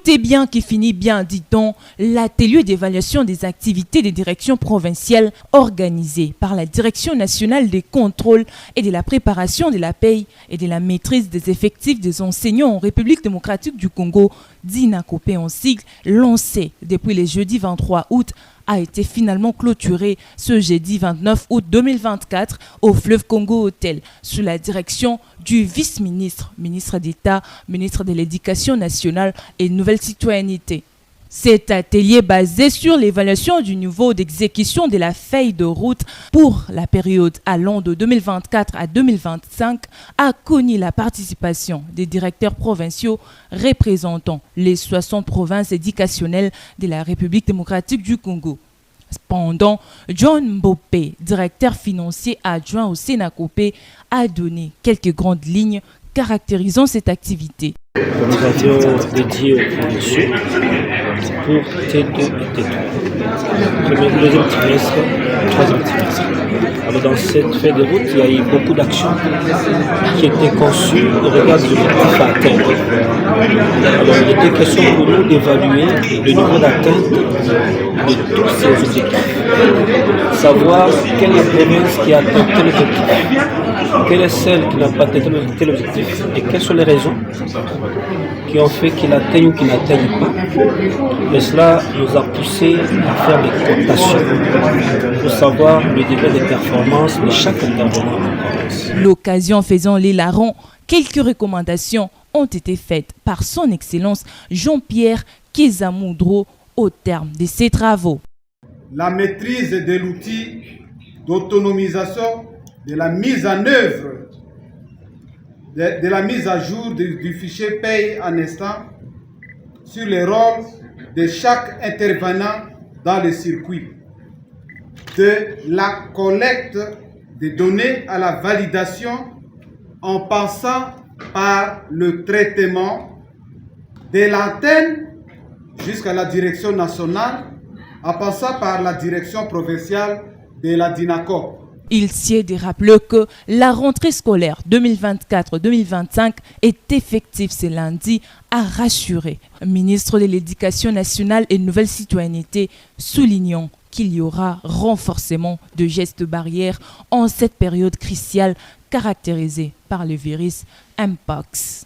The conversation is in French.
est bien qui finit bien, dit-on. L'atelier d'évaluation des activités des directions provinciales organisé par la Direction nationale des contrôles et de la préparation de la paye et de la maîtrise des effectifs des enseignants en République démocratique du Congo, DINACOPE en sigle, lancé depuis le jeudi 23 août, a été finalement clôturé ce jeudi 29 août 2024 au Fleuve Congo Hotel sous la direction du vice-ministre, ministre d'État, ministre de l'Éducation nationale et Nouvelle Citoyenneté. Cet atelier basé sur l'évaluation du niveau d'exécution de la feuille de route pour la période allant de 2024 à 2025 a connu la participation des directeurs provinciaux représentant les 60 provinces éducationnelles de la République démocratique du Congo. Cependant, John Mbopé, directeur financier adjoint au SENACOPE, a donné quelques grandes lignes caractérisant cette activité. Organisation dédiée aux promotions pour T2 et T3. Premier, deuxième trimestre, troisième trimestre. Alors dans cette feuille de route, il y a eu beaucoup d'actions qui étaient conçues au regard des objectifs à atteindre. Alors il était question pour nous d'évaluer le niveau d'atteinte de tous ces objectifs. Savoir quelle est la province qui a atteint tel objectif, quelle est celle qui n'a pas atteint tel objectif et quelles sont les raisons qui ont fait qu'il atteigne ou qu'il n'atteigne pas. Et cela nous a poussé à faire des cotations pour savoir le degré de performance de chaque intervenant. L'occasion faisant les larrons, quelques recommandations ont été faites par son Excellence Jean-Pierre Kezamoudro au terme de ses travaux. La maîtrise de l'outil d'autonomisation, de la mise en œuvre, de la mise à jour du fichier paye en instant sur les rôles de chaque intervenant dans le circuit, de la collecte des données à la validation en passant par le traitement de l'antenne jusqu'à la direction nationale, en passant par la direction provinciale de la DINACOPE. Il sied de rappeler que la rentrée scolaire 2024-2025 est effective ce lundi, a rassuré le ministre de l'Éducation nationale et Nouvelle Citoyenneté, soulignant qu'il y aura renforcement de gestes barrières en cette période cruciale caractérisée par le virus Mpox.